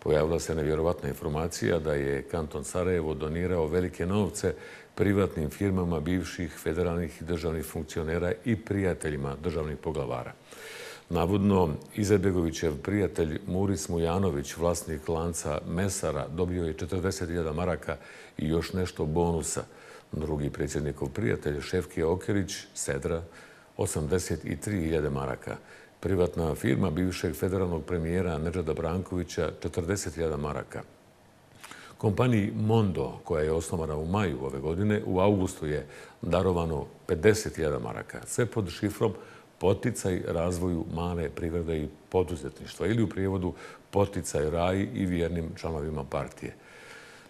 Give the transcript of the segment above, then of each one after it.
pojavila se nevjerovatna informacija da je kanton Sarajevo donirao velike novce privatnim firmama bivših federalnih i državnih funkcionera i prijateljima državnih poglavara. Navodno, Izetbegovićev prijatelj Muris Mujanović, vlasnik lanca mesara, dobio je 40.000 maraka i još nešto bonusa. Drugi predsjednikov prijatelj, Šefkija Okerić, Sedra, 83.000 maraka. Privatna firma bivšeg federalnog premijera Nedžada Brankovića, 40.000 maraka. Kompaniji Mondo, koja je osnovana u maju ove godine, u augustu je darovano 50.000 maraka. Sve pod šifrom poticaj razvoju male privrede i poduzetništva ili u prijevodu poticaj raji i vjernim članovima partije.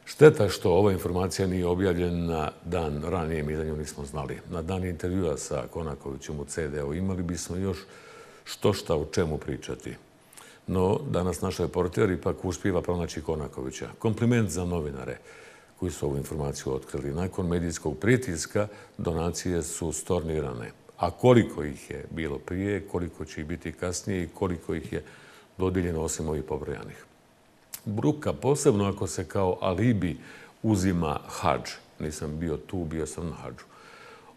Šteta što ova informacija nije objavljena dan ranije, mi za nju nismo znali. Na dan intervjua sa Konakovićem u CD-u imali bismo još šta o čemu pričati. No, danas naš reporter ipak uspijeva pronaći Konakovića. Kompliment za novinare koji su ovu informaciju otkrili. Nakon medijskog pritiska donacije su stornirane. A koliko ih je bilo prije, koliko će ih biti kasnije i koliko ih je dodijeljeno osim ovih pobrojanih. Bruka, posebno ako se kao alibi uzima hadž. Nisam bio tu, bio sam na hadžu.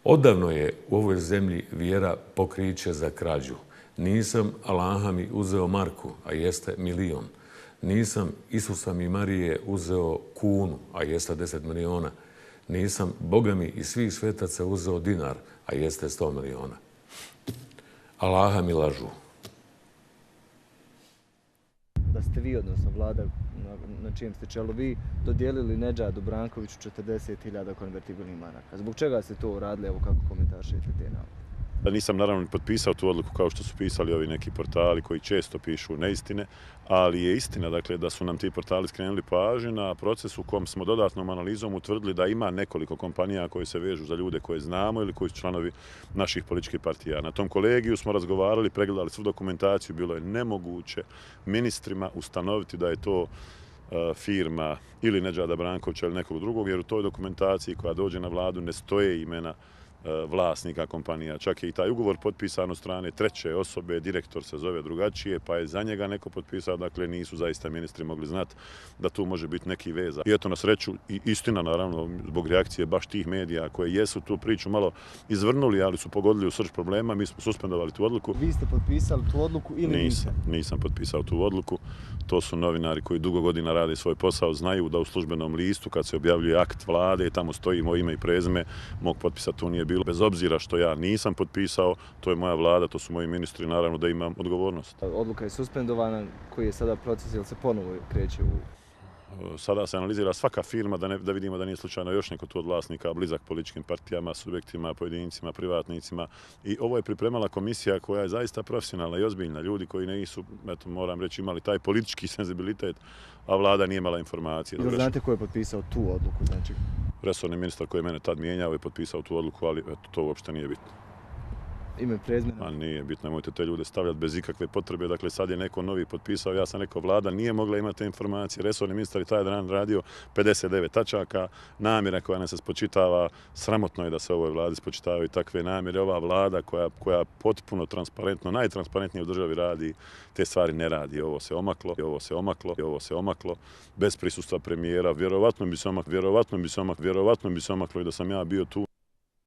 Odavno je u ovoj zemlji vjera pokriće za krađu. Nisam Allaha mi uzeo marku, a jeste milion. Nisam Isusa mi Marije uzeo kunu, a jeste 10 miliona. Nisam Boga mi i svih svetaca uzeo dinar, a jeste 100 miliona. Allaha mi lažu. Da ste vi, odnosno vlada na čijem ste čelu vi, dodijelili Nedžadu Brankoviću 40.000 konvertibilnih maraka. Zbog čega ste to uradili, evo kako komentarišete te navode? Nisam naravno potpisao tu odluku kao što su pisali ovi neki portali koji često pišu neistine, ali je istina dakle, da su nam ti portali skrenuli pažnju na proces u kom smo dodatnom analizom utvrdili da ima nekoliko kompanija koje se vežu za ljude koje znamo ili koji su članovi naših političkih partija. Na tom kolegiju smo razgovarali, pregledali svu dokumentaciju, bilo je nemoguće ministrima ustanoviti da je to firma ili Nedžada Brankovića ili nekog drugog, jer u toj dokumentaciji koja dođe na vladu ne stoje imena vlasnika kompanija. Čak je i taj ugovor potpisan od strane treće osobe, direktor se zove drugačije, pa je za njega neko potpisao, dakle nisu zaista ministri mogli znati da tu može biti neki veza. I eto na sreću, i istina naravno, zbog reakcije baš tih medija koje jesu tu priču malo izvrnuli, ali su pogodili u srž problema, mi smo suspendovali tu odluku. Vi ste potpisali tu odluku ili niste? Nisam potpisao tu odluku. To su novinari koji dugo godina rade svoj posao, znaju da u službenom listu kad se objavljuje akt vlade, tamo stoji moje ime i prezime, mog potpisa tu nije bilo. Bez obzira što ja nisam potpisao, to je moja vlada, to su moji ministri, naravno da imam odgovornost. Odluka je suspendovana, koji je sada proces, ili se ponovo kreće u... Sada se analizira svaka firma da vidimo da nije slučajno još neko tu od vlasnika blizak političkim partijama, subjektima, pojedincima, privatnicima. I ovo je pripremala komisija koja je zaista profesionalna i ozbiljna. Ljudi koji nisu, eto, moram reći, imali taj politički senzibilitet, a vlada nije imala informacije. Znate ko je potpisao tu odluku? Znači... Resorni ministar koji je mene tad mijenjao je potpisao tu odluku, ali eto, to uopšte nije bitno. Ime, prezimena? A nije bitno, nemojte te ljude stavljati bez ikakve potrebe. Dakle, sad je neko novi potpisao, ja sam rekao, vlada nije mogla imati te informacije. Resorni ministar je taj dan radio 59 tačaka, namjera koja nam se spočitava, sramotno je da se ovoj vladi spočitavaju takve namjere. Ova vlada koja potpuno transparentno, najtransparentnije u državi radi, te stvari ne radi. Ovo se omaklo, bez prisustva premijera. Vjerovatno bi se omaklo i da sam ja bio tu